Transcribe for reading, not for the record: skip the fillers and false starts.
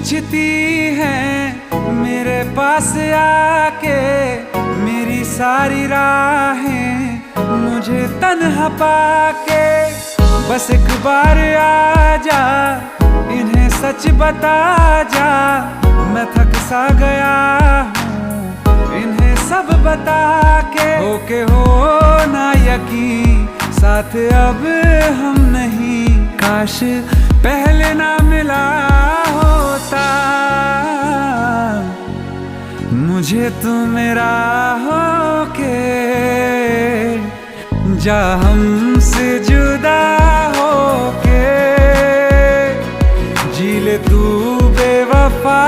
पूछती हैं मेरे पास आके, मेरी सारी राहें मुझे तन्हा पाके। बस एक बार आ जा, इन्हें सच बता जा, मैं थक सा गया हूँ इन्हें सब बता के। होके हो ना यकीन, साथ अब हम नहीं, काश पहले ना मिला होता, मुझे तू मेरा होके जा हमसे जुदा होके। जी ले तू बेवफा